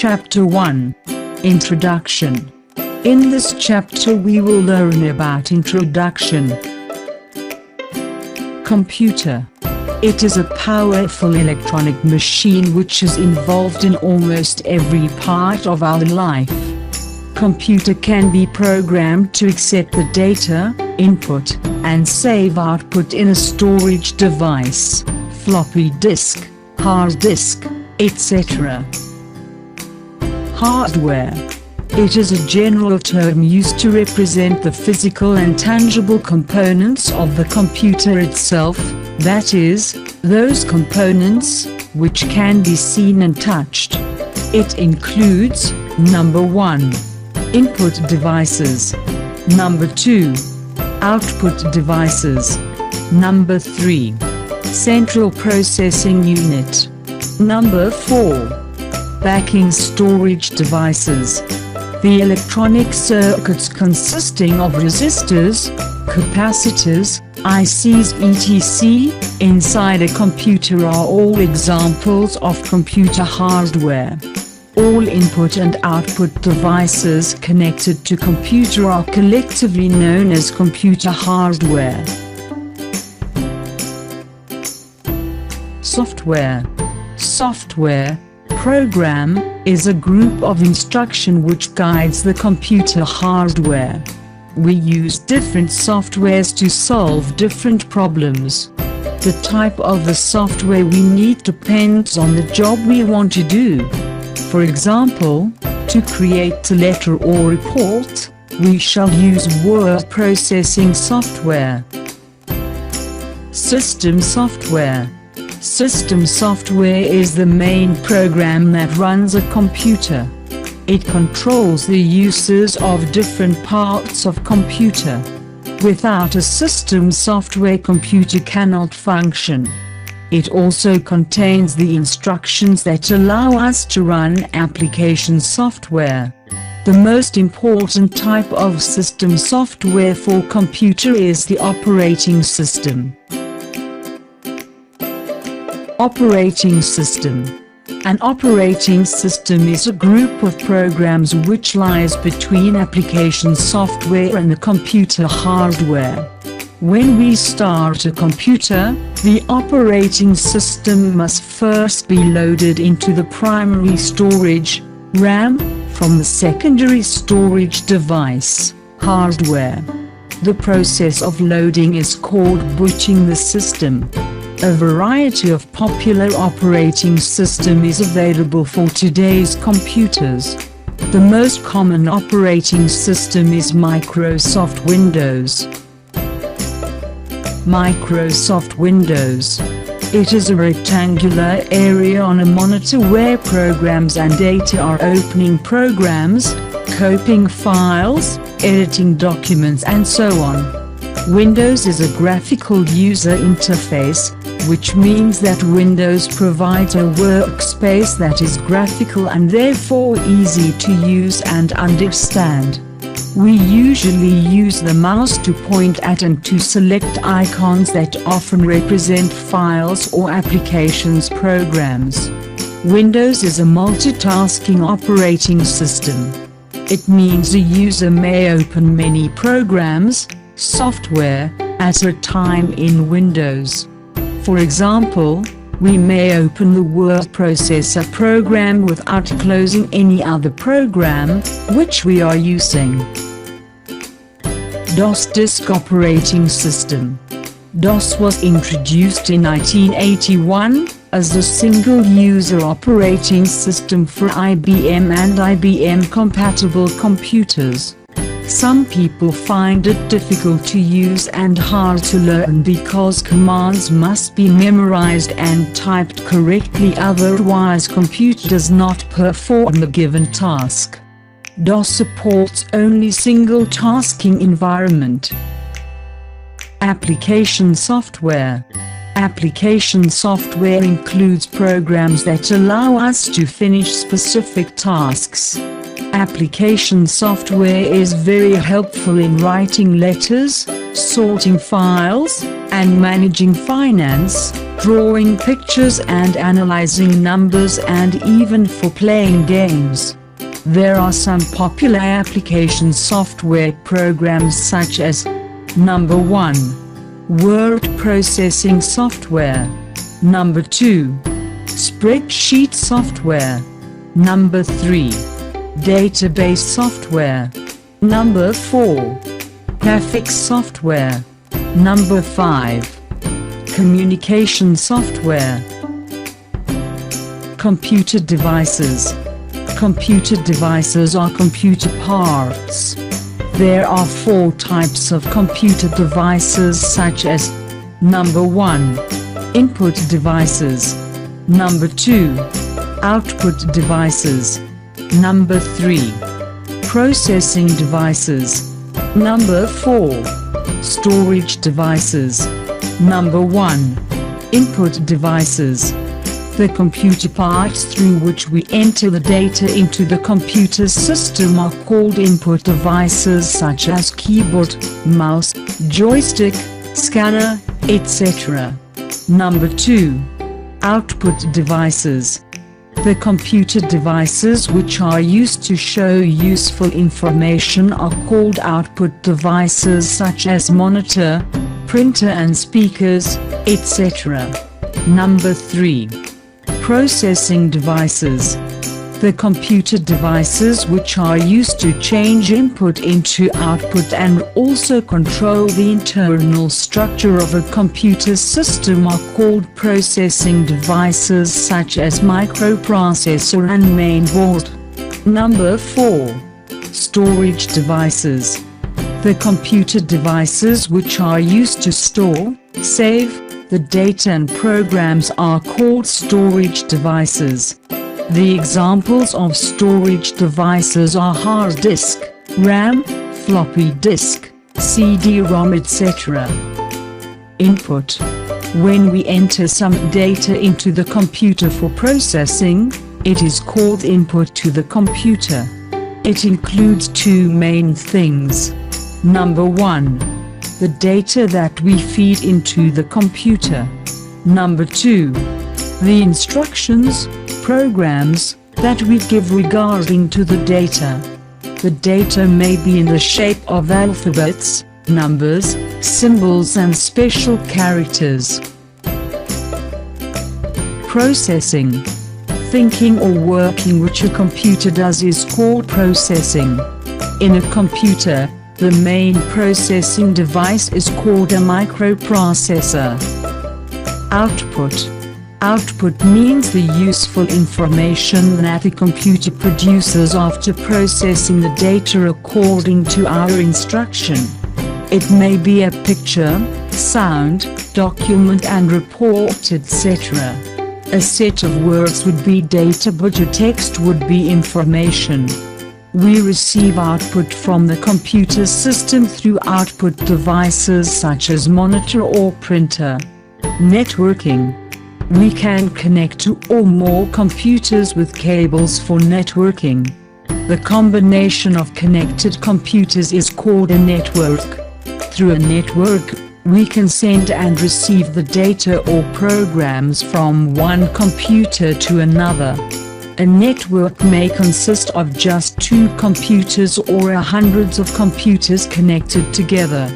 Chapter 1. Introduction. In this chapter we will learn about introduction. Computer. It is a powerful electronic machine which is involved in almost every part of our life. Computer can be programmed to accept the data, input, and save output in a storage device, floppy disk, hard disk, etc. Hardware. It is a general term used to represent the physical and tangible components of the computer itself, that is, those components which can be seen and touched. It includes, number 1. Input devices. Number 2. Output devices. Number 3. Central processing unit. Number 4. Backing storage devices. The electronic circuits consisting of resistors, capacitors, ICs etc. inside a computer are all examples of computer hardware. All input and output devices connected to computer are collectively known as computer hardware. Software. Software, program, is a group of instruction which guides the computer hardware. We use different softwares to solve different problems. The type of the software we need depends on the job we want to do. For example, to create a letter or report, we shall use word processing software. System software. System software is the main program that runs a computer. It controls the uses of different parts of computer. Without a system software, computer cannot function. It also contains the instructions that allow us to run application software. The most important type of system software for computer is the operating system. Operating system. An operating system is a group of programs which lies between application software and the computer hardware. When we start a computer, the operating system must first be loaded into the primary storage, RAM, from the secondary storage device, hardware. The process of loading is called booting the system. A variety of popular operating system is available for today's computers. The most common operating system is Microsoft Windows. Microsoft Windows. It is a rectangular area on a monitor where programs and data are opening programs, copying files, editing documents and so on. Windows is a graphical user interface, which means that Windows provides a workspace that is graphical and therefore easy to use and understand. We usually use the mouse to point at and to select icons that often represent files or applications programs. Windows is a multitasking operating system. It means a user may open many programs, software, at a time in Windows. For example, we may open the word processor program without closing any other program which we are using. DOS Disk Operating System. DOS was introduced in 1981 as the single-user operating system for IBM and IBM-compatible computers. Some people find it difficult to use and hard to learn because commands must be memorized and typed correctly, otherwise computer does not perform the given task. DOS supports only single-tasking environment. Application software. Application software includes programs that allow us to finish specific tasks. Application software is very helpful in writing letters, sorting files, and managing finance, drawing pictures and analyzing numbers, and even for playing games. There are some popular application software programs such as Number 1. Word processing software. Number 2. Spreadsheet software. Number 3. Database software. Number 4. Graphics software. Number 5. Communication software. Computer devices. Computer devices are computer parts. There are 4 types of computer devices such as Number 1. Input devices. Number 2. Output devices. Number 3. Processing devices. Number 4. Storage devices. Number 1. Input devices. The computer parts through which we enter the data into the computer system are called input devices such as keyboard, mouse, joystick, scanner, etc. Number 2. Output devices. The computer devices which are used to show useful information are called output devices such as monitor, printer and speakers, etc. Number 3. Processing devices. The computer devices which are used to change input into output and also control the internal structure of a computer system are called processing devices such as microprocessor and mainboard. Number 4. Storage devices. The computer devices which are used to store, save, the data and programs are called storage devices. The examples of storage devices are hard disk, RAM, floppy disk, CD-ROM, etc. Input. When we enter some data into the computer for processing, it is called input to the computer. It includes 2 main things. Number 1. The data that we feed into the computer. Number 2. The instructions, programs, that we give regarding to the data. The data may be in the shape of alphabets, numbers, symbols and special characters. Processing. Thinking or working which a computer does is called processing. In a computer, the main processing device is called a microprocessor. Output. Output means the useful information that the computer produces after processing the data according to our instruction. It may be a picture, sound, document and report, etc. A set of words would be data, but a text would be information. We receive output from the computer system through output devices such as monitor or printer. Networking. We can connect 2 or more computers with cables for networking. The combination of connected computers is called a network. Through a network, we can send and receive the data or programs from one computer to another. A network may consist of just 2 computers or hundreds of computers connected together.